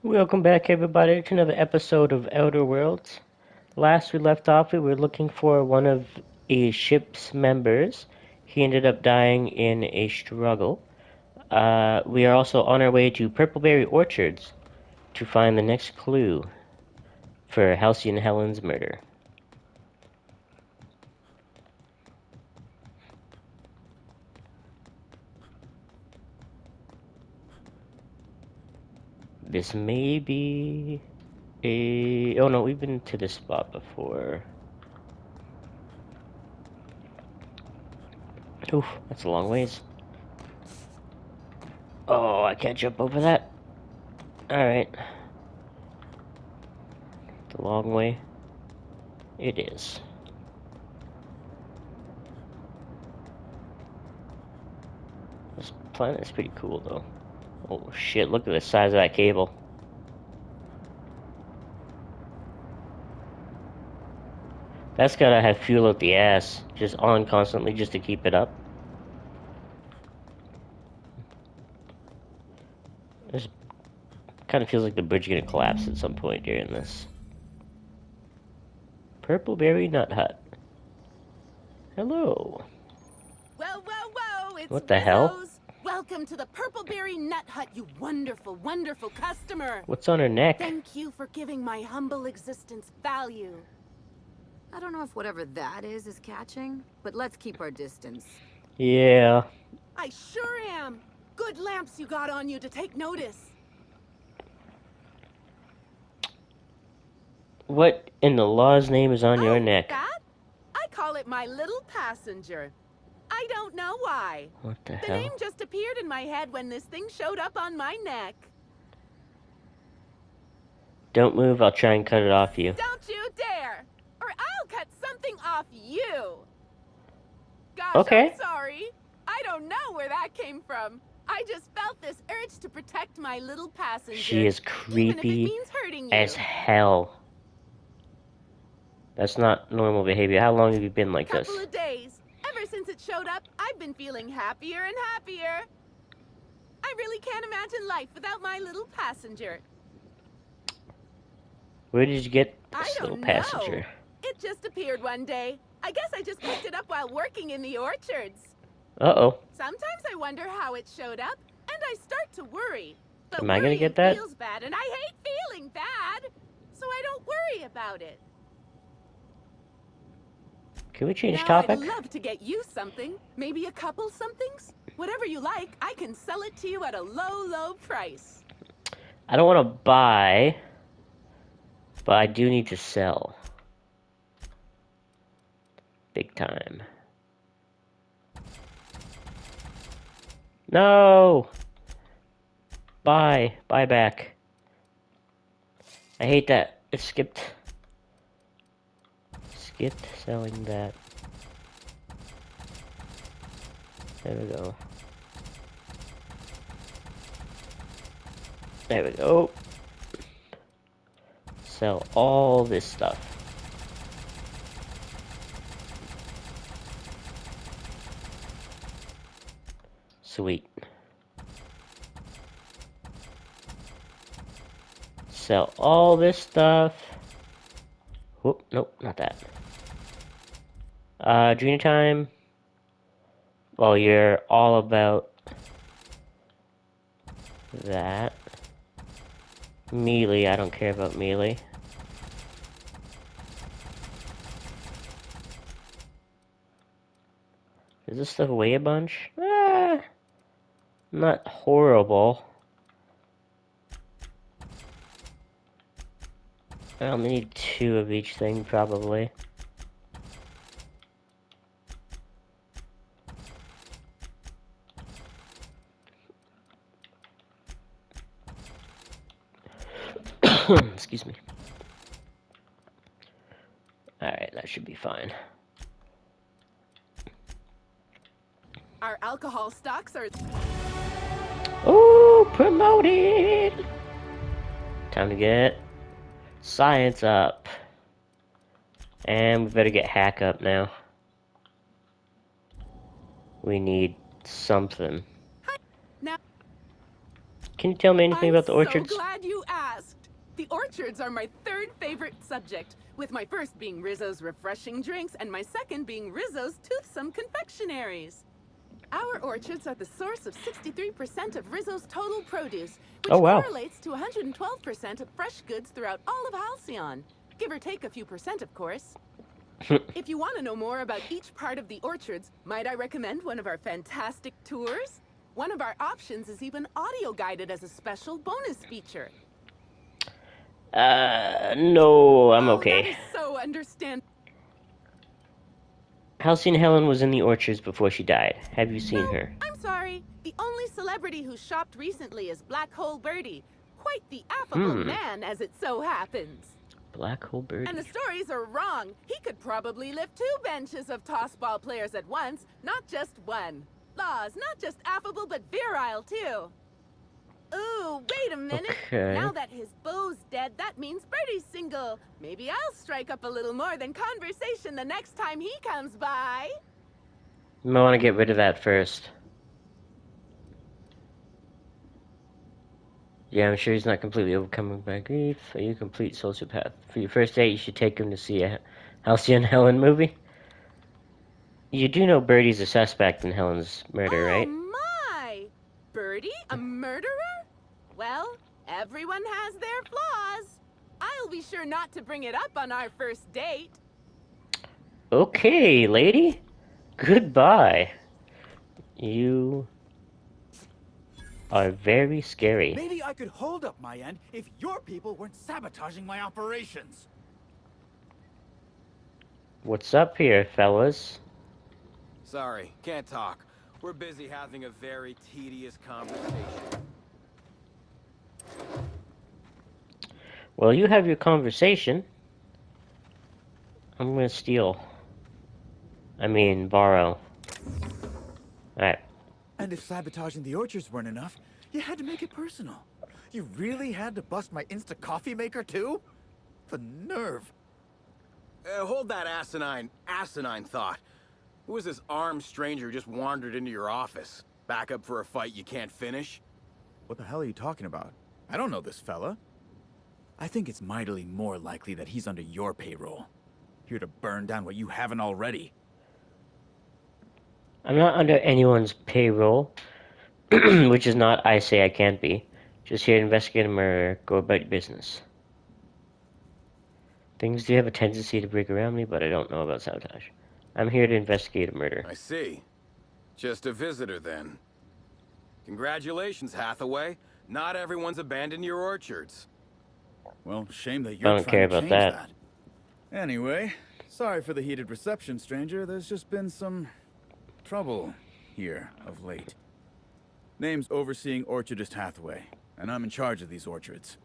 Welcome back, everybody, to another episode of Outer Worlds. Last we left off, we were looking for one of a ship's members. He ended up dying in a struggle. We are also on our way to Purpleberry Orchards to find the next clue for Halcyon Helen's murder. This may be a... Oh no, we've been to this spot before. Oof, that's a long ways. Oh, I can't jump over that. Alright. The long way. It is. This planet is pretty cool, though. Oh shit, look at the size of that cable. That's gotta have fuel up the ass. Just on constantly just to keep it up. This kind of feels like the bridge is gonna collapse at some point during this. Purpleberry Nut Hut. Hello. Whoa, whoa, whoa! It's What the hell? Rizzo's! Welcome to the Purpleberry Nut Hut, you wonderful, wonderful customer! What's on her neck? Thank you for giving my humble existence value. I don't know if whatever that is catching, but let's keep our distance. Yeah. I sure am! Good lamps you got on you to take notice. What in the law's name is on your Oh, neck? that? I call it my little passenger. I don't know why. What the The hell? name just appeared in my head when this thing showed up on my neck. Don't move, I'll try and cut it off you. Don't you dare! Or I'll cut something off you! Gosh, Okay. I'm sorry. I don't know where that came from. I just felt this urge to protect my little passenger. She is even if it creepy means hurting you. as hell. That's not normal behavior. How long have you been like this? Couple of days. Ever since it showed up, I've been feeling happier and happier. I really can't imagine life without my little passenger. Where did you get I this little don't passenger? know. It just appeared one day. I guess I just picked it up while working in the orchards. Uh-oh. Sometimes I wonder how it showed up, and I start to worry. But Am I gonna get worrying that? feels bad, and I hate feeling bad. So I don't worry about it. Can we change Now, topic? I'd love to get you something. Maybe a couple somethings? Whatever you like, I can sell it to you at a low, low price. I don't want to buy, but I do need to sell. Big time. No! Buy. Buy back. I hate that. It skipped. Skipped selling that. There we go. There we go. Sell all this stuff. Sweet. Sell all this stuff. Whoop, nope, not that. Junior time. Well, you're all about that. Melee, I don't care about melee. Does this stuff weigh a bunch? Not horrible. I'll need 2 of each thing, probably. Excuse me. Alright, that should be fine. Our alcohol stocks are... Ooh, promoted! Time to get science up. And we better get hack up now. We need something. Now, Can you tell me anything I'm about the orchards? so glad you asked. The orchards are my third favorite subject, with my first being Rizzo's refreshing drinks and my second being Rizzo's toothsome confectionaries. Our orchards are the source of 63% of Rizzo's total produce, Oh which wow. correlates to 112% of fresh goods throughout all of Halcyon. Give or take a few percent, of course. If you want to know more about each part of the orchards, might I recommend one of our fantastic tours? One of our options is even audio guided as a special bonus feature. No, I'm Oh, that okay. is so understandable. Halcyon Helen was in the orchards before she died. Have you seen No, her? I'm sorry. The only celebrity who shopped recently is Black Hole Birdie. Quite the affable Hmm. man, as it so happens. Black Hole And the Birdie. stories are wrong. He could probably lift 2 benches of tossball players at once, not just one. Laws, not just affable, but virile, too. Ooh, wait a minute. Okay. Now that his beau's dead, that means Birdie's single. Maybe I'll strike up a little more than conversation the next time he comes by. You might want to get rid of that first. Yeah, I'm sure he's not completely overcome by grief. Are you a complete sociopath? For your first date, you should take him to see a Halcyon Helen movie. You do know Birdie's a suspect in Helen's murder, Oh right? my! Birdie, a murderer? Well, everyone has their flaws. I'll be sure not to bring it up on our first date. Okay, lady. Goodbye. You are very scary. Maybe I could hold up my end if your people weren't sabotaging my operations. What's up here, fellas? Sorry, can't talk. We're busy having a very tedious conversation. Well, you have your conversation. I'm gonna steal. I mean, borrow. Alright. And if sabotaging the orchards weren't enough, you had to make it personal. You really had to bust my Insta coffee maker too? The nerve. Hold that asinine thought. Who was this armed stranger who just wandered into your office? Back up for a fight you can't finish? What the hell are you talking about? I don't know this fella. I think it's mightily more likely that he's under your payroll. Here to burn down what you haven't already. I'm not under anyone's payroll, which is not I say I can't be. Just here to investigate a murder, go about your business. Things do have a tendency to break around me, but I don't know about sabotage. I'm here to investigate a murder. I see. Just a visitor then. Congratulations, Hathaway. Not everyone's abandoned your orchards. Well, shame that I you're don't trying care to about change that. that. Anyway, sorry for the heated reception, stranger. There's just been some trouble here of late. Name's Overseeing Orchardist Hathaway, and I'm in charge of these orchards.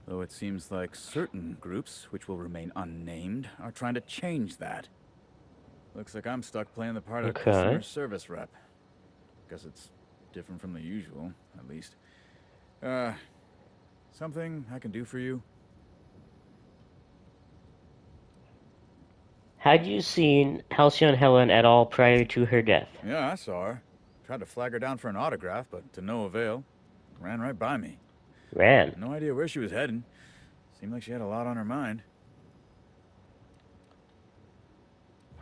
Though it seems like certain groups, which will remain unnamed, are trying to change that. Looks like I'm stuck playing the part of Okay. customer service rep. Guess it's different from the usual, at least. Something I can do for you? Had you seen Halcyon Helen at all prior to her death? Yeah, I saw her. Tried to flag her down for an autograph, but to no avail. Ran right by me. Ran. No idea where she was heading. Seemed like she had a lot on her mind.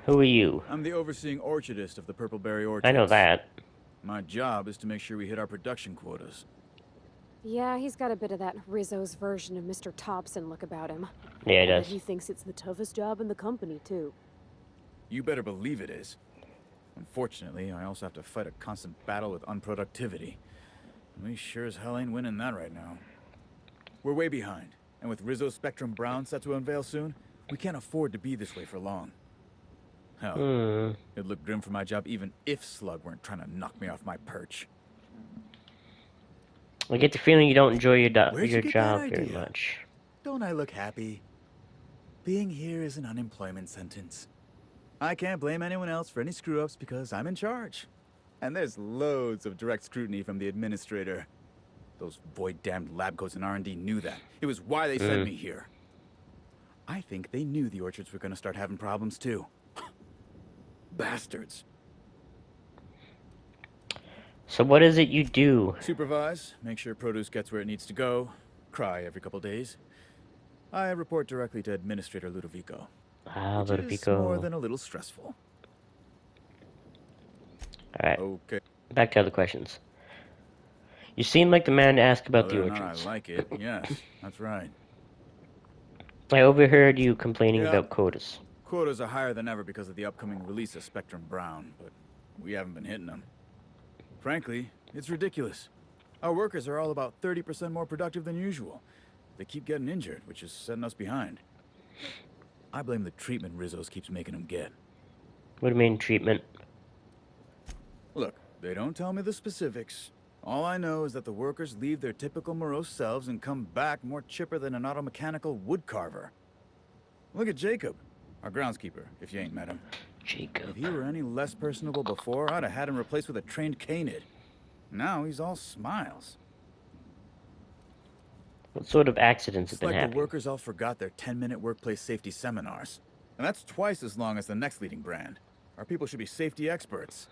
Who are you? I'm the overseeing orchardist of the Purpleberry Orchards. I know that. My job is to make sure we hit our production quotas. Yeah, he's got a bit of that Rizzo's version of Mr. Thompson look about him. Yeah, it I bet does. he thinks it's the toughest job in the company, too. You better believe it is. Unfortunately, I also have to fight a constant battle with unproductivity. We sure as hell ain't winning that right now. We're way behind, and with Rizzo Spectrum Brown set to unveil soon, we can't afford to be this way for long. Hell, it'd look grim for my job even if Slug weren't trying to knock me off my perch. I get the feeling you don't enjoy your Where'd you get that job very idea? much. Don't I look happy? Being here is an unemployment sentence. I can't blame anyone else for any screw-ups because I'm in charge. And there's loads of direct scrutiny from the administrator. Those void-damned lab coats and R&D knew that. It was why they sent me here. I think they knew the orchards were gonna start having problems too. Bastards. So what is it you do? Supervise, make sure produce gets where it needs to go, cry every couple days. I report directly to Administrator Ludovico, Ah, which is more Ludovico. than a little stressful. Alright, Okay. back to other questions. You seem like the man to ask about the Whether or not I orchards. like it, yes, that's right. I overheard you complaining Yeah, about quotas. quotas are higher than ever because of the upcoming release of Spectrum Brown, but we haven't been hitting them. Frankly, it's ridiculous. Our workers are all about 30% more productive than usual. They keep getting injured, which is setting us behind. I blame the treatment Rizzo's keeps making them get. What do you mean, treatment? Look, they don't tell me the specifics. All I know is that the workers leave their typical morose selves and come back more chipper than an auto-mechanical woodcarver. Look at Jacob, our groundskeeper, if you ain't met him. Jacob. If he were any less personable before, I'd have had him replaced with a trained canid. Now he's all smiles. What sort of accidents have It's been like the happening? workers all forgot their 10-minute workplace safety seminars. And that's twice as long as the next leading brand. Our people should be safety experts.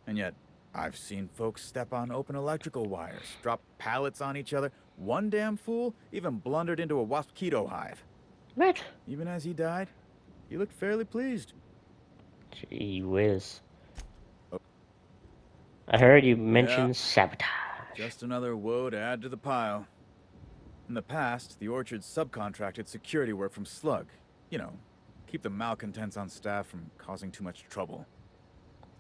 And yet, I've seen folks step on open electrical wires, drop pallets on each other. One damn fool even blundered into a wasp keto hive. What? Even as he died, he looked fairly pleased. Gee whiz. I heard you mention Yeah. sabotage. Just another woe to add to the pile. In the past, the orchard subcontracted security work from Slug. You know, keep the malcontents on staff from causing too much trouble.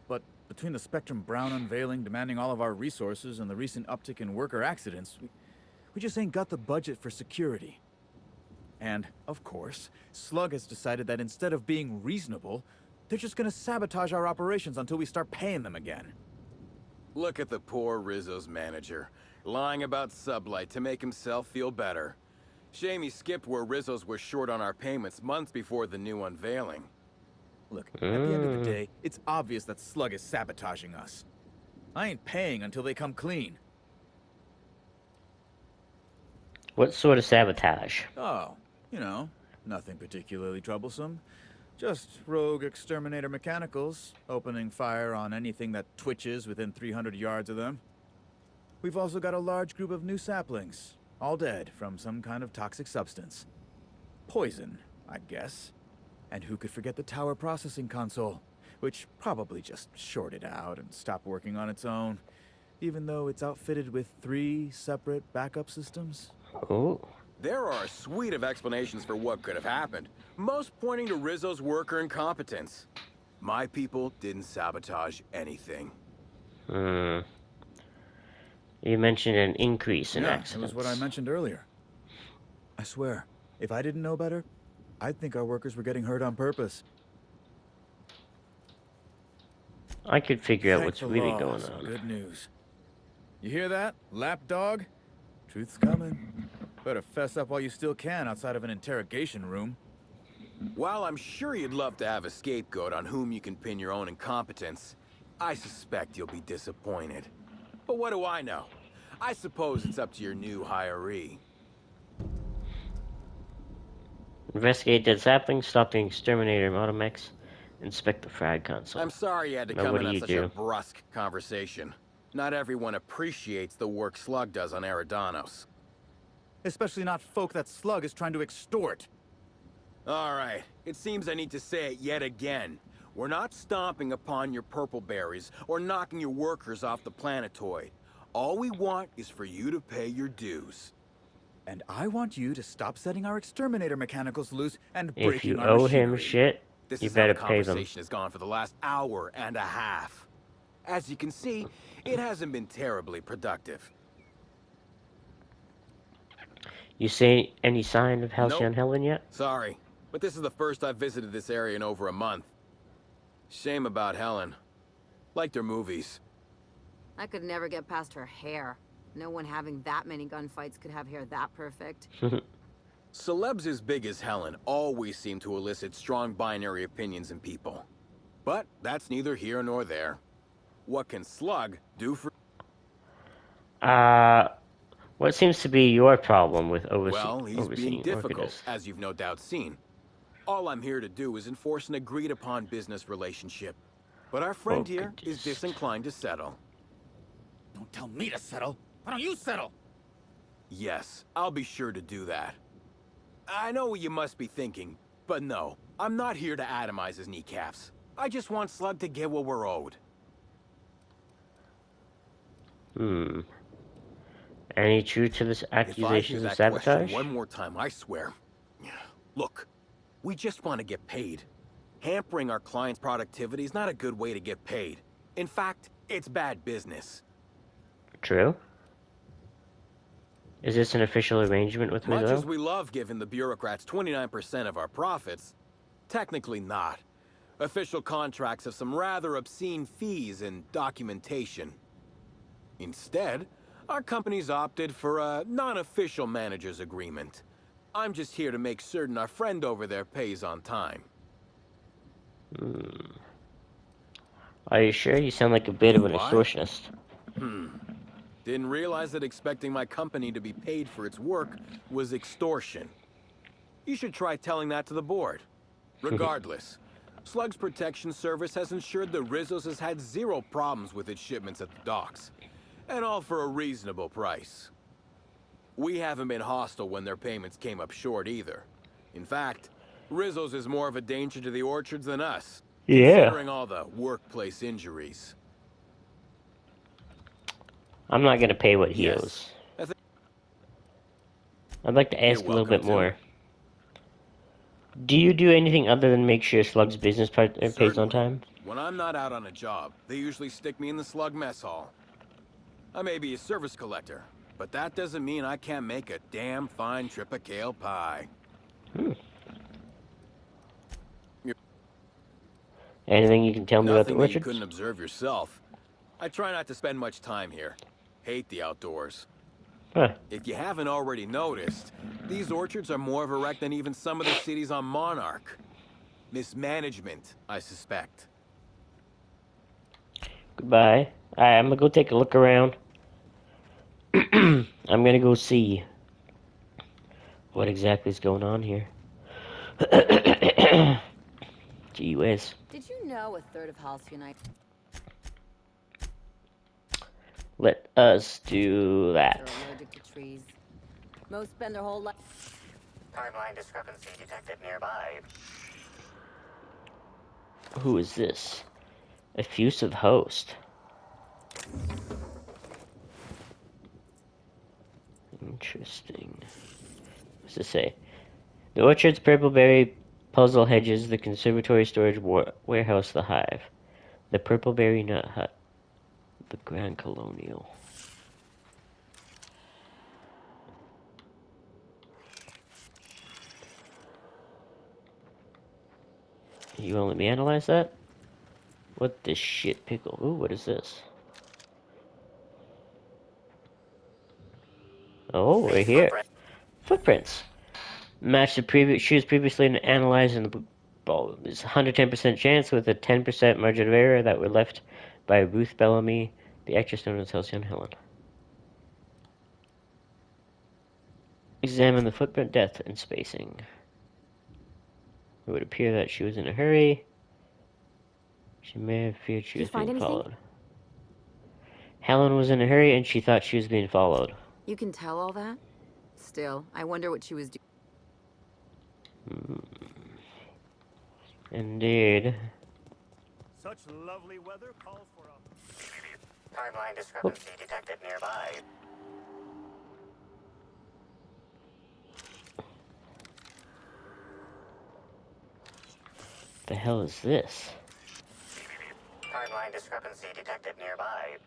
But between the Spectrum Brown unveiling demanding all of our resources and the recent uptick in worker accidents, we just ain't got the budget for security. And, of course, Slug has decided that instead of being reasonable, they're just gonna sabotage our operations until we start paying them again. Look at the poor Rizzo's manager, lying about Sublight to make himself feel better. Shame he skipped where Rizzo's were short on our payments months before the new unveiling. Look, at the end of the day, it's obvious that Slug is sabotaging us. I ain't paying until they come clean. What sort of sabotage? Oh, you know, nothing particularly troublesome. Just rogue exterminator mechanicals, opening fire on anything that twitches within 300 yards of them. We've also got a large group of new saplings, all dead from some kind of toxic substance. Poison, I guess. And who could forget the tower processing console, which probably just shorted out and stopped working on its own, even though it's outfitted with 3 separate backup systems? Oh. There are a suite of explanations for what could have happened, most pointing to Rizzo's worker incompetence. My people didn't sabotage anything. You mentioned an increase in Yeah, accidents. it was what I mentioned earlier. I swear, if I didn't know better, I'd think our workers were getting hurt on purpose. I could figure out Thank what's the really law, going some on. good news. You hear that, lapdog? Truth's coming. Better fess up while you still can outside of an interrogation room. While I'm sure you'd love to have a scapegoat on whom you can pin your own incompetence, I suspect you'll be disappointed. But what do I know? I suppose it's up to your new hiree. Investigate dead saplings, stop the exterminator automex, inspect the frag console. I'm sorry you had to Now, come what in do on you such do? a brusque conversation. Not everyone appreciates the work Slug does on Eridanos. Especially not folk that Slug is trying to extort. All right, it seems I need to say it yet again. We're not stomping upon your purple berries or knocking your workers off the planetoid. All we want is for you to pay your dues. And I want you to stop setting our exterminator mechanicals loose and If breaking you our owe him machinery. shit, This you is how the better pay them. conversation has gone for the last hour and a half. As you can see, it hasn't been terribly productive. You see any sign of Halcyon Nope. Helen yet? Sorry, but this is the first I've visited this area in over a month. Shame about Helen. Liked her movies. I could never get past her hair. No one having that many gunfights could have hair that perfect. Celebs as big as Helen always seem to elicit strong binary opinions in people. But that's neither here nor there. What can Slug do for... What seems to be your problem with Well, he's being overseeing difficult, Orchidus? as you've no doubt seen. All I'm here to do is enforce an agreed-upon business relationship. But our friend here is Orchidus. disinclined to settle. Don't tell me to settle. Why don't you settle? Yes, I'll be sure to do that. I know what you must be thinking, but no. I'm not here to atomize his kneecaps. I just want Slug to get what we're owed. Hmm. Any truth to this If I hear accusations of that question sabotage? one more time, I swear. Look, we just want to get paid. Hampering our clients' productivity is not a good way to get paid. In fact, it's bad business. True. Is this an official arrangement with me, Much as though? we love giving the bureaucrats 29% of our profits, technically not. Official contracts have some rather obscene fees and documentation. Instead, our company's opted for a non-official manager's agreement. I'm just here to make certain our friend over there pays on time. Hmm. Are you sure? You sound like a bit of an Why? extortionist. Didn't realize that expecting my company to be paid for its work was extortion. You should try telling that to the board. Regardless, Slug's Protection Service has ensured that Rizzo's has had zero problems with its shipments at the docks. And all for a reasonable price. We haven't been hostile when their payments came up short either. In fact, Rizzo's is more of a danger to the orchards than us, Yeah. considering all the workplace injuries. I'm not gonna pay what he Yes, owes. I think I'd like to you're ask a little welcome bit to. more. Do you do anything other than make sure Slug's business partner pays on Certainly. time? When I'm not out on a job, they usually stick me in the Slug mess hall. I may be a service collector, but that doesn't mean I can't make a damn fine triple pie. Hmm. Anything you can tell me about the Nothing that you orchards? couldn't observe yourself. I try not to spend much time here. Hate the outdoors. Huh. If you haven't already noticed, these orchards are more of a wreck than even some of the cities on Monarch. Mismanagement, I suspect. Goodbye. I'm gonna go take a look around. I'm gonna go see what exactly is going on here. Gee whiz. Did you know a third of Halcyonites Let us do are that. allergic to trees? Most spend their whole life. Timeline discrepancy detected nearby. Who is this? Effusive host. Interesting. What's it say? The orchard's purpleberry puzzle hedges, the conservatory storage warehouse, the hive. The purpleberry nut hut. The Grand Colonial. You won't let me analyze that? What the shit pickle? Ooh, what is this? Oh, right See here. footprint. Footprints. Match the previous shoes previously analyzed in the ball. There's a 110% chance with a 10% margin of error that were left by Ruth Bellamy, the actress known as Halcyon Helen. Examine the footprint depth and spacing. It would appear that she was in a hurry. She may have feared she Did you was find being anything? followed. Helen was in a hurry and she thought she was being followed. You can tell all that? Still, I wonder what she was doing. Indeed. Such lovely weather calls for a... Timeline discrepancy detected nearby. The hell is this? Timeline discrepancy detected nearby.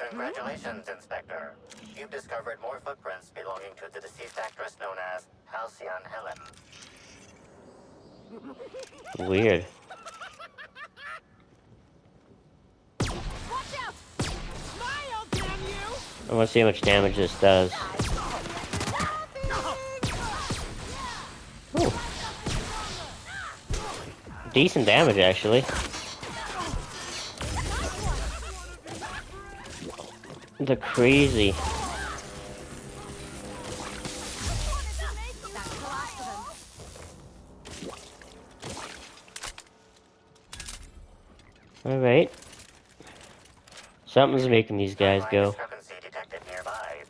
Congratulations, Inspector. You've discovered more footprints belonging to the deceased actress known as Halcyon Helen. Weird. Watch out! Smile, damn you! I want to see how much damage this does. Ooh. Decent damage, actually. The crazy. Alright. Something's making these guys Timeline go. discrepancy detected nearby.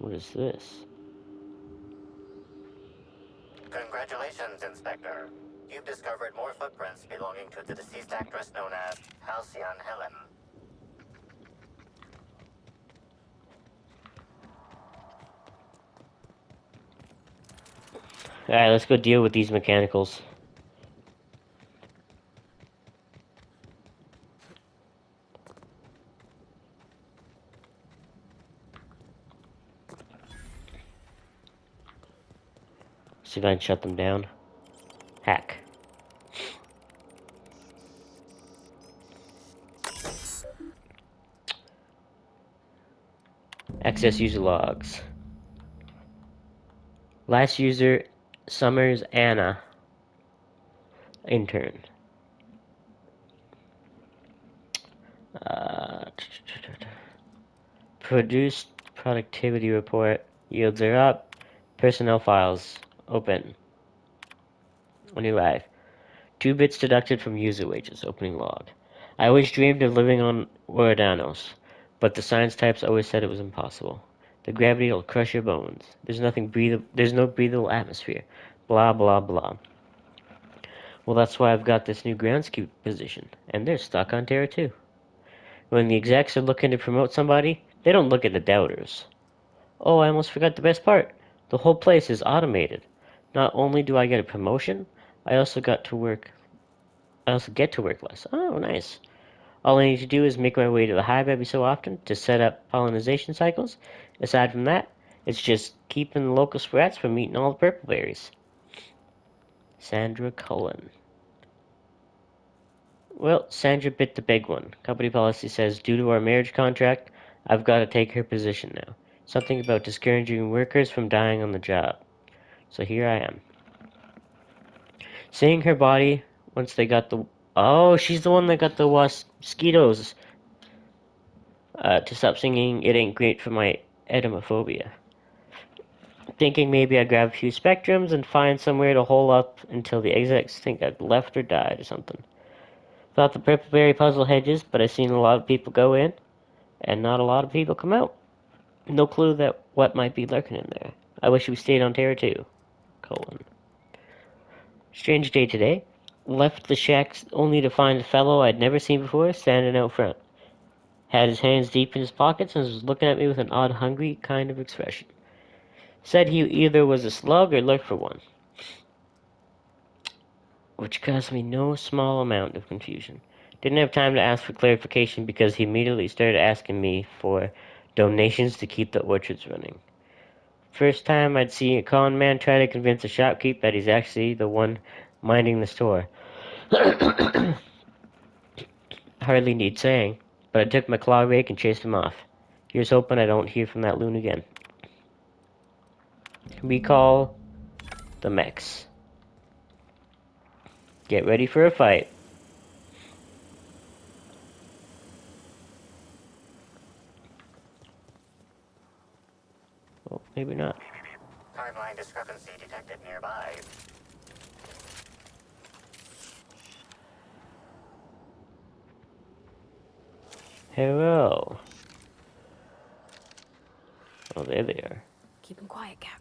What is this? Congratulations, Inspector. You've discovered more footprints belonging to the deceased actress known as Halcyon Helen. Alright, let's go deal with these mechanicals. See if I can shut them down. Hack. Access user logs. Last user, Summers Anna. Intern. Uh, Produced productivity report. Yields are up. Personnel files. Open. New life. 2 bits deducted from user wages. Opening log. I always dreamed of living on Oridanos, but the science types always said it was impossible. The gravity will crush your bones. There's no breathable atmosphere. Blah blah blah. Well, that's why I've got this new groundskeeper position, and they're stuck on Terra too. When the execs are looking to promote somebody, they don't look at the doubters. Oh, I almost forgot the best part. The whole place is automated. Not only do I get a promotion, I also get to work less. Oh, nice. All I need to do is make my way to the hive every so often to set up pollination cycles. Aside from that, it's just keeping the local sprats from eating all the purple berries. Sandra Cullen. Well, Sandra bit the big one. Company policy says due to our marriage contract, I've got to take her position now. Something about discouraging workers from dying on the job. So here I am. Seeing her body once they got the... Oh, she's the one that got the mosquitoes to stop singing It Ain't Great for My Edemophobia. Thinking maybe I'd grab a few spectrums and find somewhere to hole up until the execs think I'd left or died or something. Thought the purple berry puzzle hedges, but I seen a lot of people go in, and not a lot of people come out. No clue that what might be lurking in there. I wish we stayed on Terra too. Colon. Strange day today. Left the shack only to find a fellow I'd never seen before standing out front. Had his hands deep in his pockets and was looking at me with an odd, hungry kind of expression. Said he either was a slug or looked for one, which caused me no small amount of confusion. Didn't have time to ask for clarification because he immediately started asking me for donations to keep the orchards running. First time I'd see a con man try to convince a shopkeep that he's actually the one minding the store. Hardly need saying, but I took my claw rake and chased him off. Here's hoping I don't hear from that loon again. Recall the mechs. Get ready for a fight. Well, maybe not. Timeline discrepancy detected nearby. Hello. Oh, there they are. Keep him quiet, Cap.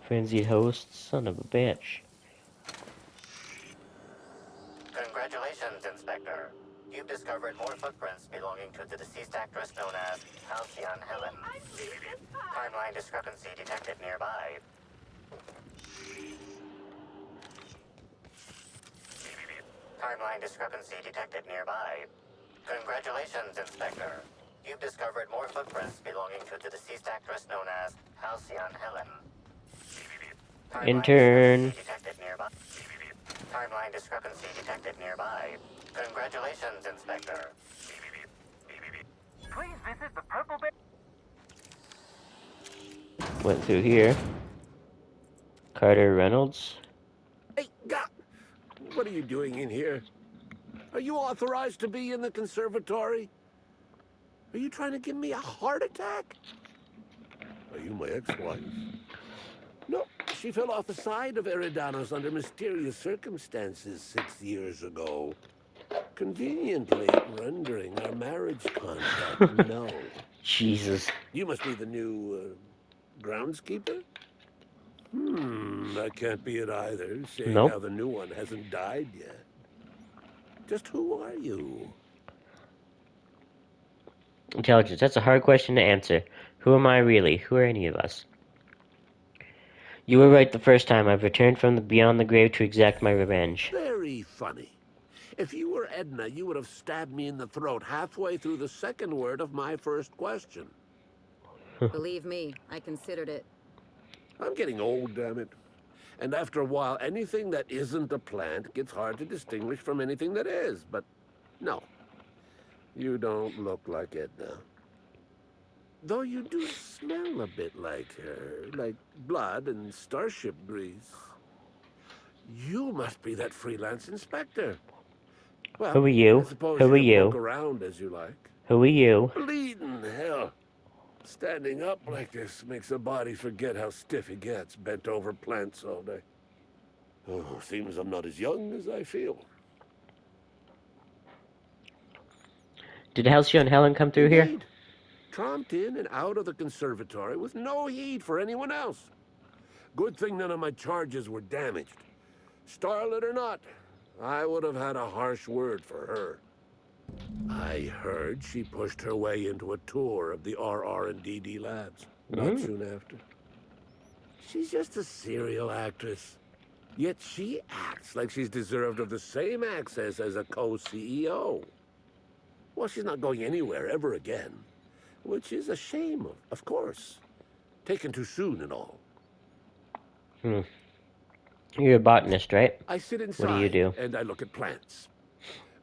Frenzied host, son of a bitch. Congratulations, Inspector. You've discovered more footprints belonging to the deceased actress known as Halcyon Helen. Timeline discrepancy detected nearby. Timeline discrepancy detected nearby. Congratulations, Inspector. You've discovered more footprints belonging to the deceased actress known as Halcyon Helen. Intern. Detected nearby. Timeline discrepancy detected nearby. Congratulations, Inspector. Please visit the Purple Bear. Went through here. Carter Reynolds. Hey, what are you doing in here? Are you authorized to be in the conservatory? Are you trying to give me a heart attack? Are you my ex-wife? No, she fell off the side of Eridanos under mysterious circumstances 6 years ago, conveniently rendering our marriage contract null. Jesus. You must be the new, groundskeeper? That can't be it either, seeing how Nope. the new one hasn't died yet. Just who are you? Intelligence. That's a hard question to answer. Who am I really? Who are any of us? You were right the first time. I've returned from beyond the grave to exact my revenge. Very funny. If you were Edna, you would have stabbed me in the throat halfway through the second word of my first question. Believe me, I considered it. I'm getting old, damn it. And after a while, anything that isn't a plant gets hard to distinguish from anything that is. But no, you don't look like Edna. Though you do smell a bit like her, like blood and starship grease. You must be that freelance inspector. Who Well, are I you? suppose Who you are can poke you? around as you like. Who are you? Bleeding hell. Standing up like this makes a body forget how stiff he gets, bent over plants all day. Oh, seems I'm not as young as I feel. Did Halcyon Helen come through here? Indeed. Tromped in and out of the conservatory with no heed for anyone else. Good thing none of my charges were damaged. Starlet or not, I would have had a harsh word for her. I heard she pushed her way into a tour of the RR&DD labs, not Mm. soon after. She's just a serial actress. Yet she acts like she's deserved of the same access as a co-CEO. Well, she's not going anywhere ever again, which is a shame, of course. Taken too soon and all. Hmm. You're a botanist, right? I sit What do you inside do? and I look at plants.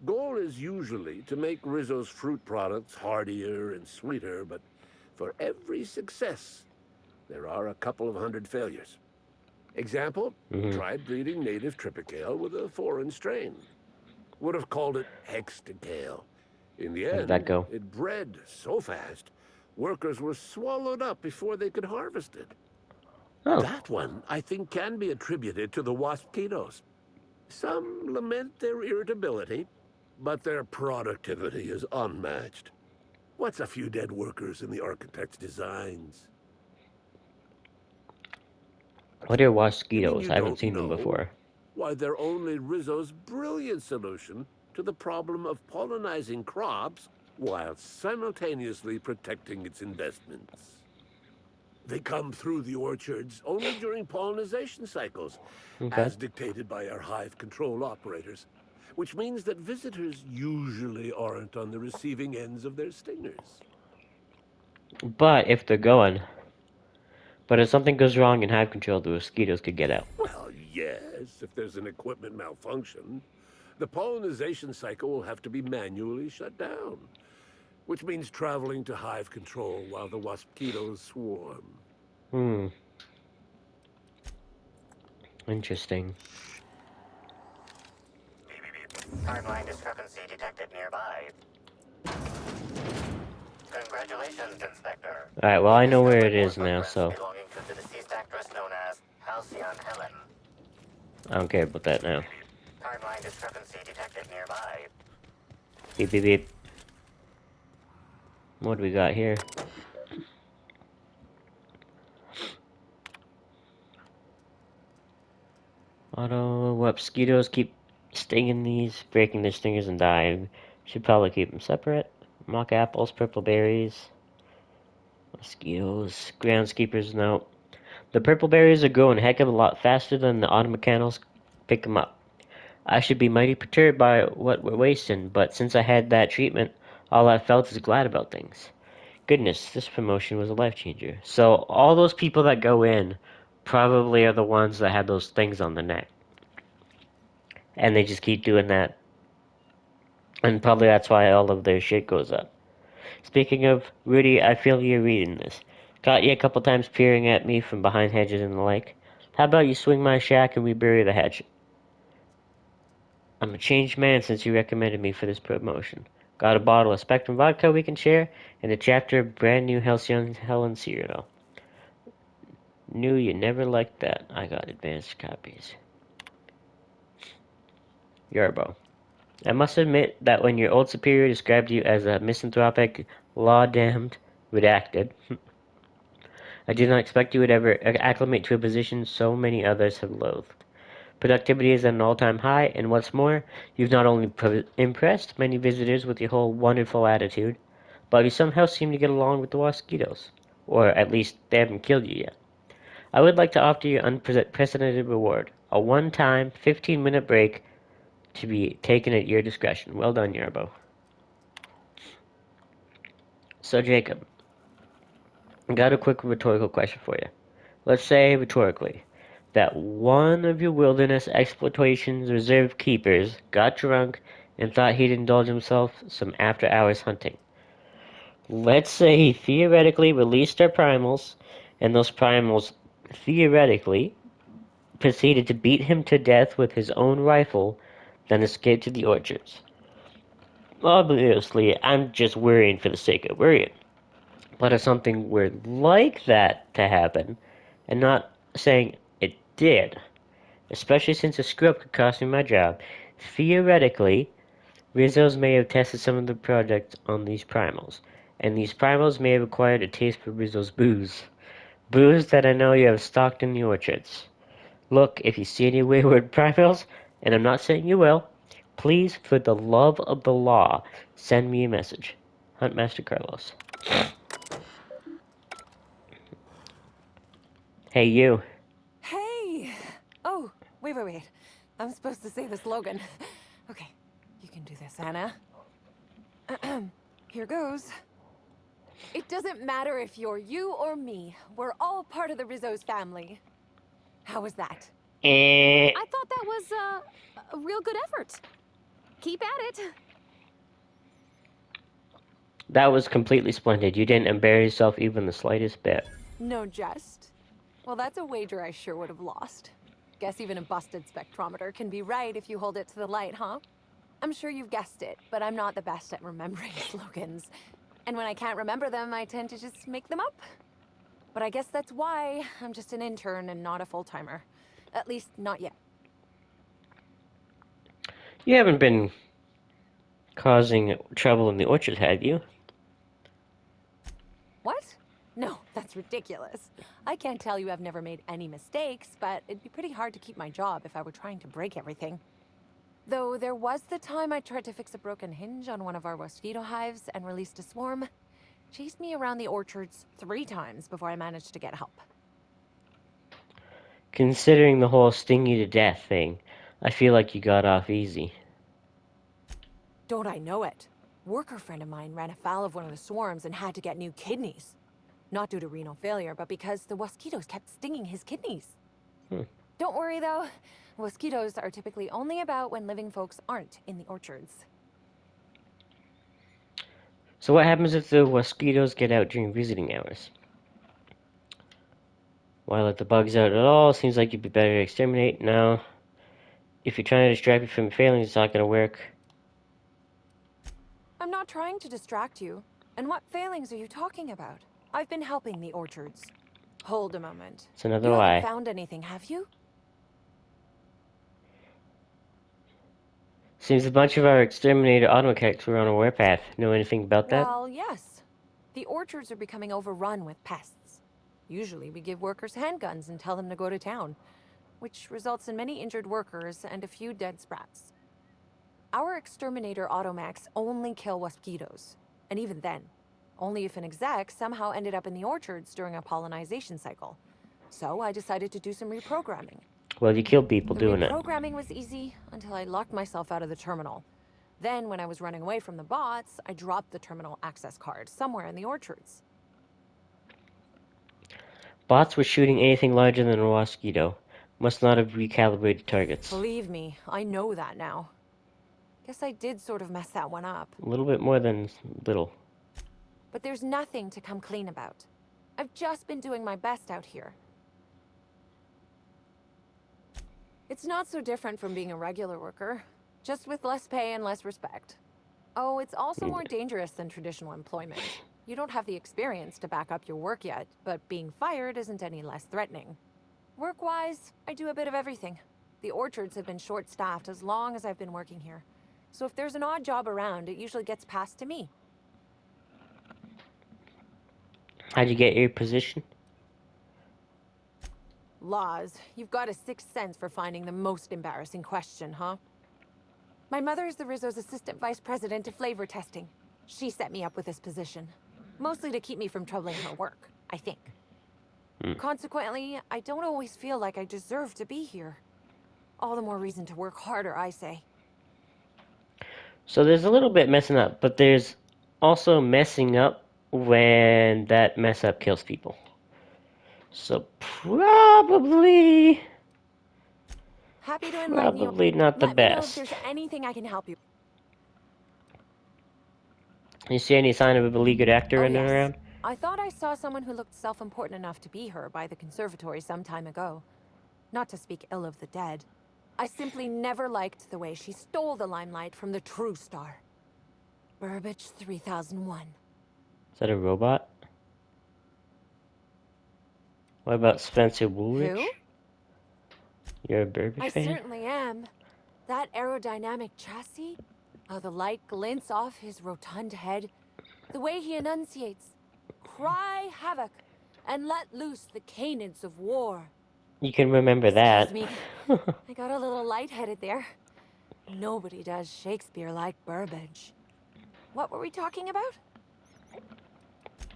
Goal is usually to make Rizzo's fruit products hardier and sweeter, but for every success, there are a couple of hundred failures. Example, Mm-hmm. tried breeding native Tripicale with a foreign strain. Would have called it Hexticale. In the How did that end, go? it bred so fast, workers were swallowed up before they could harvest it. Oh. That one, I think, can be attributed to the waspitos. Some lament their irritability, but their productivity is unmatched. What's a few dead workers in the architect's designs? What are You mean mosquitoes? you I haven't don't seen them know? before. Why, they're only Rizzo's brilliant solution to the problem of pollinizing crops while simultaneously protecting its investments. They come through the orchards only during pollinization cycles, Okay. as dictated by our hive control operators, which means that visitors usually aren't on the receiving ends of their stingers. But if they're going, but if something goes wrong in hive control, the mosquitoes could get out. Well, yes, if there's an equipment malfunction, the pollinization cycle will have to be manually shut down, which means traveling to hive control while the mosquitoes swarm. Hmm. Interesting. Timeline discrepancy detected nearby. Congratulations, Inspector. Alright, well You've I know where discovered it more is now, footprints so belonging to the deceased actress known as Halcyon Helen. I don't care about that now. Timeline discrepancy detected nearby. Beep beep beep. What do we got here? Auto mosquitoes keep stinging these, breaking their stingers and dying. Should probably keep them separate. Mock apples, purple berries, mosquitoes, groundskeepers. No, the purple berries are growing a heck of a lot faster than the auto mechanicals pick them up. I should be mighty perturbed by what we're wasting, but since I had that treatment, all I felt is glad about things. Goodness, this promotion was a life changer. So all those people that go in probably are the ones that have those things on the neck. And they just keep doing that. And probably that's why all of their shit goes up. Speaking of, Rudy, I feel you're reading this. Caught you a couple times peering at me from behind hedges and the like. How about you swing my shack and we bury the hatchet? I'm a changed man since you recommended me for this promotion. Got a bottle of Spectrum vodka we can share, and a chapter of brand new Halcyon Helen cereal. Knew you never liked that. I got advanced copies. Yarbo. I must admit that when your old superior described you as a misanthropic, law-damned Redacted. I did not expect you would ever acclimate to a position so many others have loathed. Productivity is at an all-time high, and what's more, you've not only impressed many visitors with your whole wonderful attitude, but you somehow seem to get along with the mosquitoes. Or at least they haven't killed you yet. I would like to offer you an unprecedented reward. A one-time, 15-minute break to be taken at your discretion. Well done, Yarbo. So, Jacob, I got a quick rhetorical question for you. Let's say, rhetorically, that one of your wilderness exploitation's reserve keepers got drunk and thought he'd indulge himself some after-hours hunting. Let's say he theoretically released our primals, and those primals theoretically proceeded to beat him to death with his own rifle, then escaped to the orchards. Obviously, I'm just worrying for the sake of worrying. But if something were like that to happen, and not saying it did, especially since a screw-up could cost me my job, theoretically, Rizzo's may have tested some of the products on these primals, and these primals may have acquired a taste for Rizzo's booze. Booze that I know you have stocked in the orchards. Look, if you see any wayward primals, and I'm not saying you will, please, for the love of the law, send me a message. Huntmaster Carlos. Hey, you. Hey! Oh, wait. I'm supposed to say the slogan. Okay, you can do this, Anna. Here goes. It doesn't matter if you're you or me. We're all part of the Rizzo's family. How was that? Eh. I thought that was, a real good effort. Keep at it. That was completely splendid. You didn't embarrass yourself even the slightest bit. No jest. Well, that's a wager I sure would have lost. Guess even a busted spectrometer can be right if you hold it to the light, huh? I'm sure you've guessed it, but I'm not the best at remembering slogans. And when I can't remember them, I tend to just make them up. But I guess that's why I'm just an intern and not a full-timer. At least, not yet. You haven't been causing trouble in the orchard, have you? What? No, that's ridiculous. I can't tell you I've never made any mistakes, but it'd be pretty hard to keep my job if I were trying to break everything. Though there was the time I tried to fix a broken hinge on one of our mosquito hives and released a swarm. Chased me around the orchards 3 times before I managed to get help. Considering the whole sting you to death thing, I feel like you got off easy. Don't I know it? Worker friend of mine ran afoul of one of the swarms and had to get new kidneys. Not due to renal failure, but because the mosquitoes kept stinging his kidneys. Don't worry though, mosquitoes are typically only about when living folks aren't in the orchards. So what happens if the mosquitoes get out during visiting hours? Why let the bugs out at all? Seems like you'd be better to exterminate. No. If you're trying to distract me from your failings, it's not gonna work. I'm not trying to distract you. And what failings are you talking about? I've been helping the orchards. Hold a moment. It's another You haven't lie. found anything, have you? Seems a bunch of our exterminator automechanics were on a warpath. Know anything about that? Well, yes. The orchards are becoming overrun with pests. Usually we give workers handguns and tell them to go to town, which results in many injured workers and a few dead sprats. Our exterminator automax only kill mosquitoes, and even then, only if an exec somehow ended up in the orchards during a pollinization cycle. So I decided to do some reprogramming. Well, you killed people The doing it. reprogramming was easy until I locked myself out of the terminal. Then, when I was running away from the bots, I dropped the terminal access card somewhere in the orchards. Bots were shooting anything larger than a mosquito. Must not have recalibrated targets. Believe me, I know that now. Guess I did sort of mess that one up. A little bit more than little. But there's nothing to come clean about. I've just been doing my best out here. It's not so different from being a regular worker, just with less pay and less respect. Oh, it's also more dangerous than traditional employment. You don't have the experience to back up your work yet, but being fired isn't any less threatening. Work-wise, I do a bit of everything. The orchards have been short-staffed as long as I've been working here. So if there's an odd job around, it usually gets passed to me. How'd you get your position? Laws, you've got a sixth sense for finding the most embarrassing question, huh? My mother is the Rizzo's assistant vice president of flavor testing. She set me up with this position. Mostly to keep me from troubling her work, I think. Consequently, I don't always feel like I deserve to be here. All the more reason to work harder, I say. So there's a little bit messing up, but there's also messing up when that mess up kills people. So probably Happy to enlighten you. not the Let me know if best. there's anything I can help you. You see any sign of a beleaguered actor Oh, in and yes. around? I thought I saw someone who looked self-important enough to be her by the conservatory some time ago. Not to speak ill of the dead. I simply never liked the way she stole the limelight from the true star. Burbage 3001. Is that a robot? What about Spencer Woolrich? Who? You're a Burbage I fan? certainly am. That aerodynamic chassis, how the light glints off his rotund head, the way he enunciates, cry havoc, and let loose the canids of war. You can remember that. Excuse me, I got a little lightheaded there. Nobody does Shakespeare like Burbage. What were we talking about?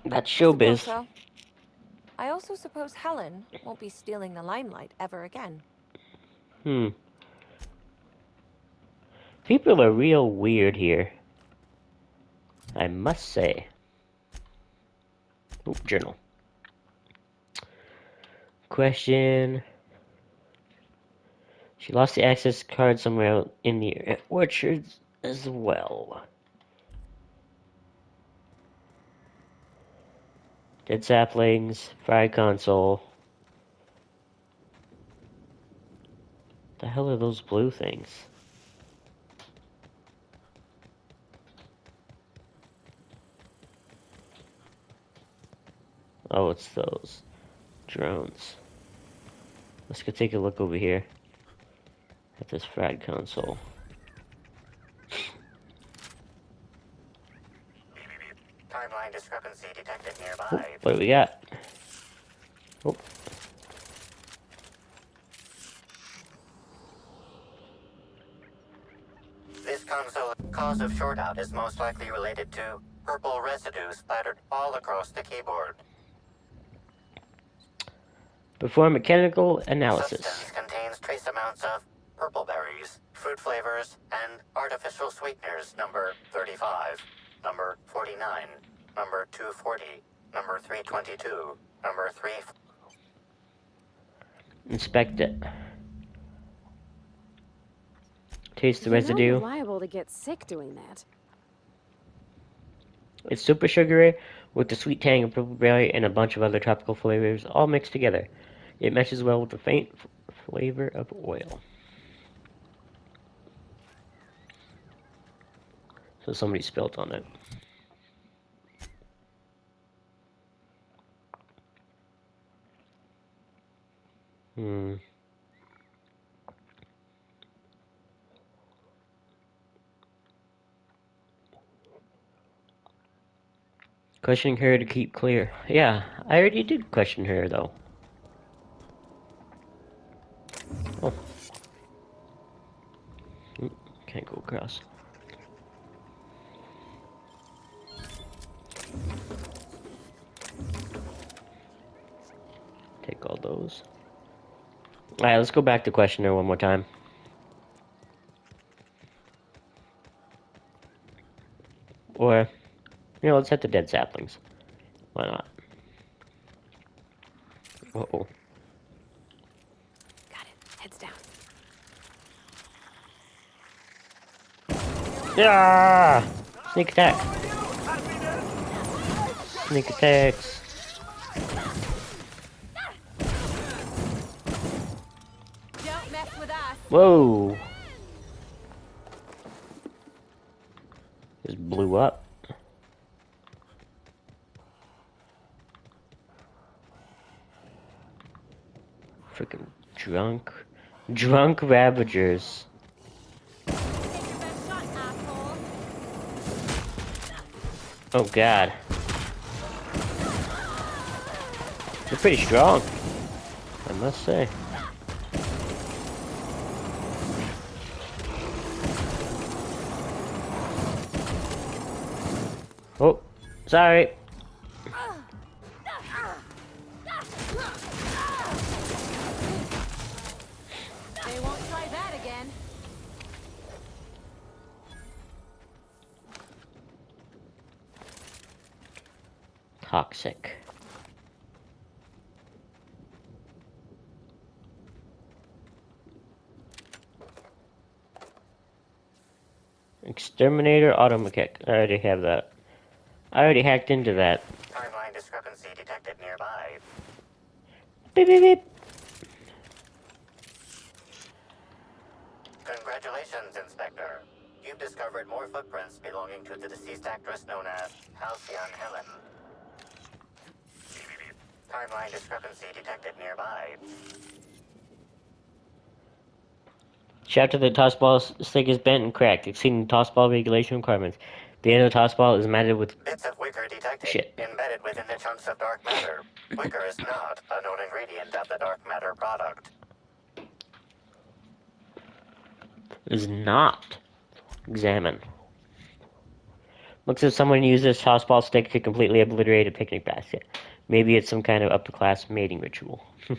That's I suppose showbiz. so. I also suppose Helen won't be stealing the limelight ever again. People are real weird here, I must say. Oop, journal. Question. She lost the access card somewhere out in the orchards as well. Dead saplings, fried console. The hell are those blue things? Oh, it's those drones. Let's go take a look over here at this fried console. Timeline discrepancy detected Oh, nearby. what do we got? Oh. This console cause of shortout is most likely related to purple residue splattered all across the keyboard. Perform mechanical analysis. Substance contains trace amounts of purple berries, fruit flavors, and artificial sweeteners number 35, number 49, number 240, number 322, number 3... Inspect it. Taste the You know residue. you're liable to get sick doing that. It's super sugary with the sweet tang of purple berry and a bunch of other tropical flavors all mixed together. It meshes well with the faint flavor of oil. So somebody spilled on it. Questioning her to keep clear. Yeah, I already did question her though. Oh. Can't go across. Take all those. Alright, let's go back to question her one more time. Or, let's hit the dead saplings. Why not? Uh-oh. Got it. Heads down. Yeah! Sneak attack. Sneak attacks. Don't mess with us. Whoa! Just blew up. Freaking drunk. Drunk Ravagers. Take your best shot, asshole. Oh god. They're pretty strong, I must say. Oh, sorry. They won't try that again. Toxic. Exterminator auto mechanic. I already have that. I already hacked into that. Timeline discrepancy detected nearby. Beep beep beep. Congratulations, Inspector. You've discovered more footprints belonging to the deceased actress known as Halcyon Helen. Timeline discrepancy detected nearby. Shaft of the tossball stick is bent and cracked, exceeding tossball regulation requirements. The end of the tossball is matted with Bits of wicker detected, shit. embedded within the chunks of dark matter. Wicker is not a known ingredient of the dark matter product. Is not. Examine. Looks as if someone used this tossball stick to completely obliterate a picnic basket. Maybe it's some kind of upper-class mating ritual. The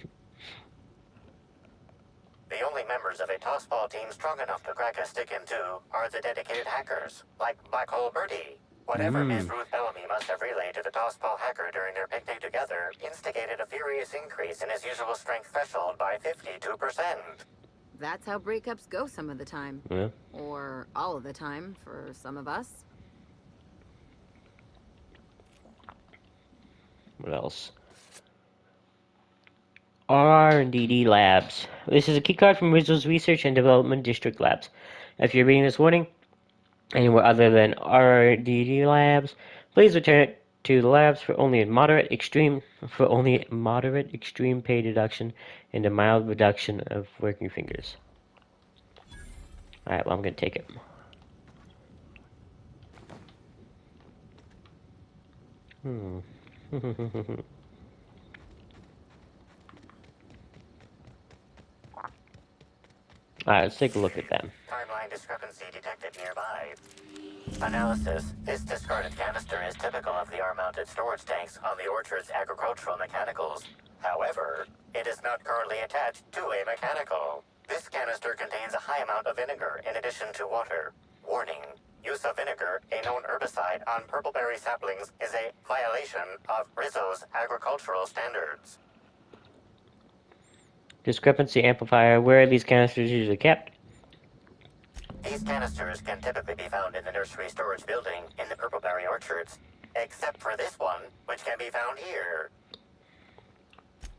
only members of a tossball team strong enough to crack a stick in two are the dedicated hackers, like Black Hole Birdie. Whatever Ms. Ruth Bellamy must have relayed to the tossball hacker during their picnic together instigated a furious increase in his usual strength threshold by 52%. That's how breakups go some of the time. Yeah. Or all of the time for some of us. What else? R&D Labs. This is a keycard from Rizzo's Research and Development District Labs. If you're reading this warning anywhere other than R&D Labs, please return it to the labs for only moderate extreme pay deduction and a mild reduction of working fingers. Alright, well I'm gonna take it. Alright, let's take a look at them. Timeline discrepancy detected nearby. Analysis. This discarded canister is typical of the R-mounted storage tanks on the orchard's agricultural mechanicals. However, it is not currently attached to a mechanical. This canister contains a high amount of vinegar in addition to water. Warning. Use of vinegar, a known herbicide on purpleberry saplings, is a violation of Rizzo's agricultural standards. Discrepancy amplifier. Where are these canisters usually kept? These canisters can typically be found in the nursery storage building in the purpleberry orchards, except for this one, which can be found here.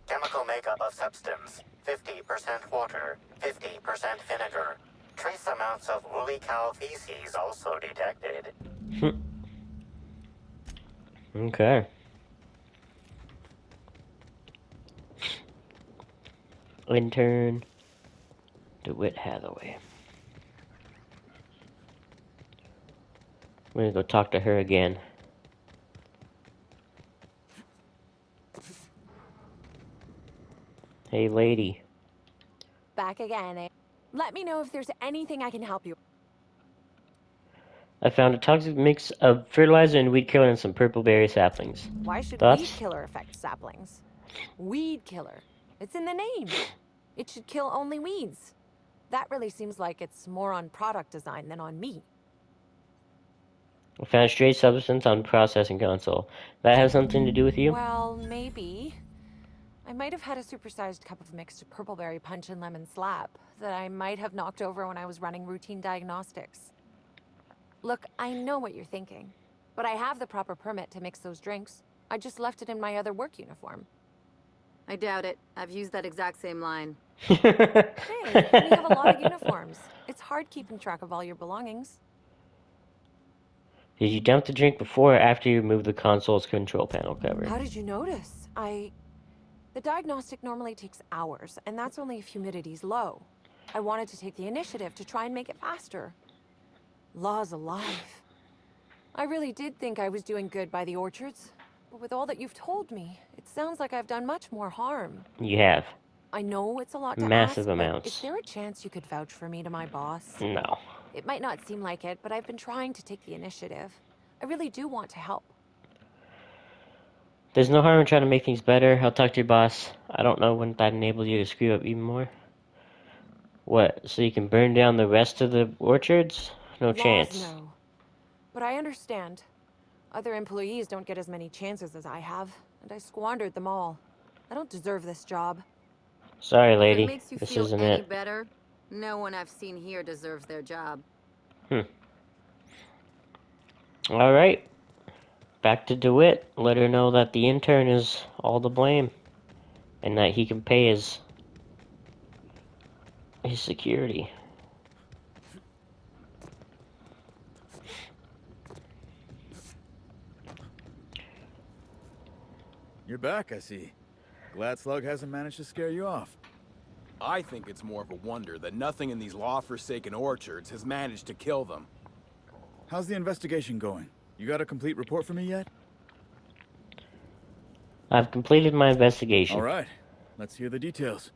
Chemical makeup of substance, 50% water, 50% vinegar. Trace amounts of woolly cow feces also detected. Okay. Intern DeWitt Hathaway. We're gonna go talk to her again. Hey, lady. Back again, eh? Let me know if there's anything I can help you. I found a toxic mix of fertilizer and weed killer and some purpleberry saplings. Why should weed Thoughts? killer affect saplings? Weed killer. It's in the name. It should kill only weeds. That really seems like it's more on product design than on me. I found a strange substance on the processing console. That has something to do with you? Well, maybe. I might have had a supersized cup of mixed purpleberry punch and lemon slap that I might have knocked over when I was running routine diagnostics. Look, I know what you're thinking, but I have the proper permit to mix those drinks. I just left it in my other work uniform. I doubt it. I've used that exact same line. Hey, we have a lot of uniforms. It's hard keeping track of all your belongings. Did you dump the drink before or after you removed the console's control panel cover? How did you notice? The diagnostic normally takes hours, and that's only if humidity's low. I wanted to take the initiative to try and make it faster. Law's alive. I really did think I was doing good by the orchards. But with all that you've told me, it sounds like I've done much more harm. You have. I know it's a lot to Massive ask, but is amounts. there a chance you could vouch for me to my boss? No. It might not seem like it, but I've been trying to take the initiative. I really do want to help. There's no harm in trying to make things better. I'll talk to your boss. I don't know, wouldn't that enable you to screw up even more? What, so you can burn down the rest of the orchards? No Laws, chance. no. But I understand. Other employees don't get as many chances as I have, and I squandered them all. I don't deserve this job. Sorry, If it lady. makes you This feel isn't any it. better, no one I've seen here deserves their job. Alright. Back to DeWitt. Let her know that the intern is all to blame. And that he can pay his security. You're back, I see. Glad Slug hasn't managed to scare you off. I think it's more of a wonder that nothing in these law-forsaken orchards has managed to kill them. How's the investigation going? You got a complete report for me yet? I've completed my investigation. Alright, let's hear the details.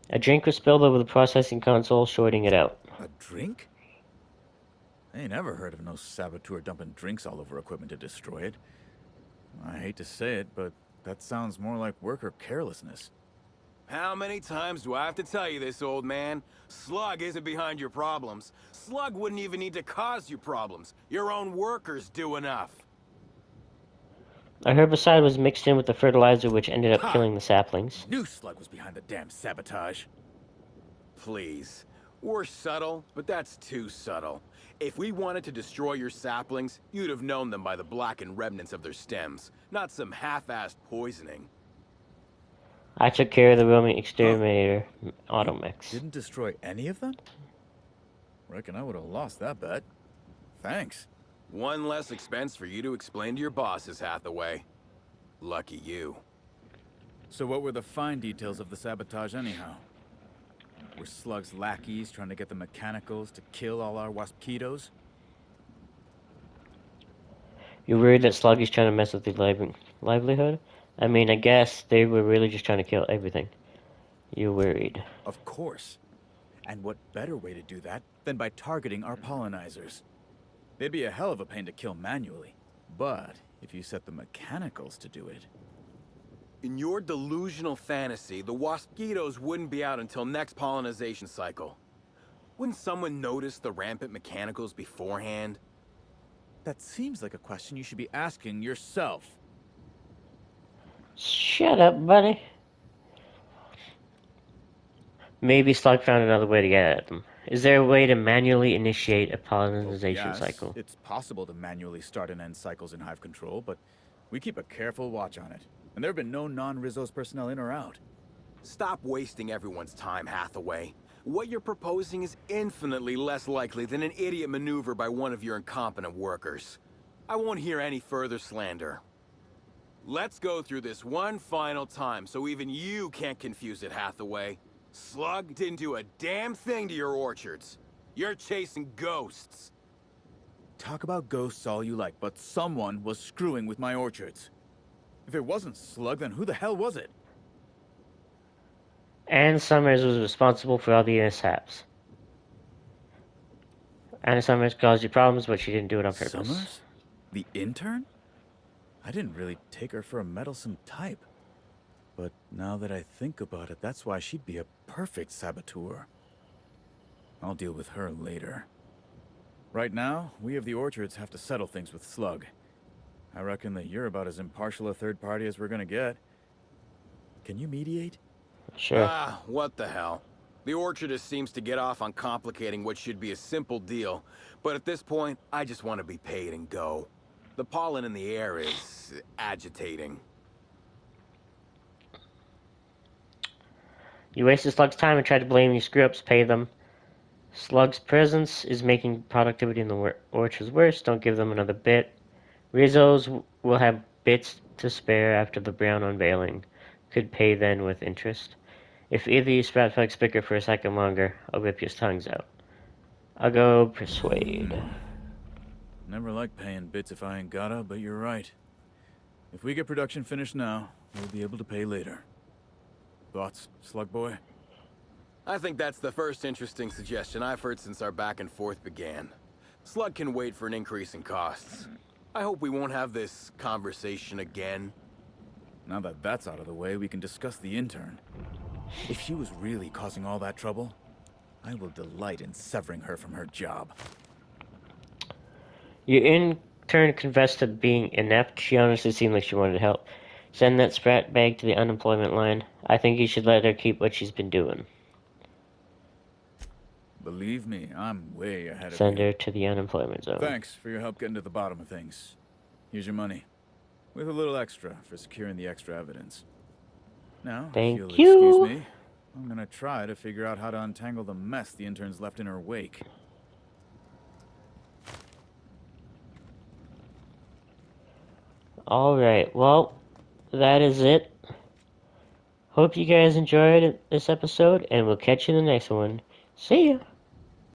A drink was spilled over the processing console, shorting it out. A drink? I ain't never heard of no saboteur dumping drinks all over equipment to destroy it. I hate to say it, but that sounds more like worker carelessness. How many times do I have to tell you this, old man? Slug isn't behind your problems. Slug wouldn't even need to cause you problems. Your own workers do enough. A herbicide was mixed in with the fertilizer, which ended up Ha! killing the saplings. Knew Slug was behind the damn sabotage. Please. We're subtle, but that's too subtle. If we wanted to destroy your saplings, you'd have known them by the blackened remnants of their stems, not some half-assed poisoning. I took care of the roaming exterminator auto mix. Didn't destroy any of them? Reckon I would have lost that bet. Thanks. One less expense for you to explain to your bosses, Hathaway. Lucky you. So what were the fine details of the sabotage anyhow? Were Slug's lackeys trying to get the mechanicals to kill all our waspitos? You worried that Slug is trying to mess with the livelihood? I mean, I guess they were really just trying to kill everything. You worried. Of course. And what better way to do that than by targeting our pollinizers? They'd be a hell of a pain to kill manually. But if you set the mechanicals to do it... In your delusional fantasy, the waspitos wouldn't be out until next pollinization cycle. Wouldn't someone notice the rampant mechanicals beforehand? That seems like a question you should be asking yourself. Shut up, buddy. Maybe Slug found another way to get at them. Is there a way to manually initiate a pollinization cycle? It's possible to manually start and end cycles in Hive Control, but we keep a careful watch on it. And there have been no non-Rizzo's personnel in or out. Stop wasting everyone's time, Hathaway. What you're proposing is infinitely less likely than an idiot maneuver by one of your incompetent workers. I won't hear any further slander. Let's go through this one final time so even you can't confuse it, Hathaway. Slug didn't do a damn thing to your orchards. You're chasing ghosts. Talk about ghosts all you like, but someone was screwing with my orchards. If it wasn't Slug, then who the hell was it? Ann Summers was responsible for all the mishaps. Anna Summers caused you problems, but she didn't do it on purpose. Summers? The intern? I didn't really take her for a meddlesome type. But now that I think about it, that's why she'd be a perfect saboteur. I'll deal with her later. Right now, we of the orchards have to settle things with Slug. I reckon that you're about as impartial a third party as we're gonna get. Can you mediate? Sure. Ah, what the hell. The orchardist seems to get off on complicating what should be a simple deal, but at this point, I just want to be paid and go. The pollen in the air is agitating. You wasted Slug's time and tried to blame your screw-ups, pay them. Slug's presence is making productivity in the orchards worse. Don't give them another bit. Rizzo's will have bits to spare after the Brown unveiling. Could pay then with interest. If either you sprout Flex Spicker for a second longer, I'll rip your tongues out. I'll go persuade. Never like paying bits if I ain't gotta, but you're right. If we get production finished now, we'll be able to pay later. Thoughts, Slug Boy? I think that's the first interesting suggestion I've heard since our back and forth began. Slug can wait for an increase in costs. I hope we won't have this conversation again. Now that that's out of the way, we can discuss the intern. If she was really causing all that trouble, I will delight in severing her from her job. Your intern confessed to being inept. She honestly seemed like she wanted to help. Send that sprat bag to the unemployment line. I think you should let her keep what she's been doing. Believe me, I'm way ahead of you. Send her to the unemployment zone. Thanks for your help getting to the bottom of things. Here's your money. With a little extra for securing the extra evidence. Now, if you'll excuse me, I'm gonna try to figure out how to untangle the mess the intern's left in her wake. Alright, well, that is it. Hope you guys enjoyed this episode, and we'll catch you in the next one. See ya!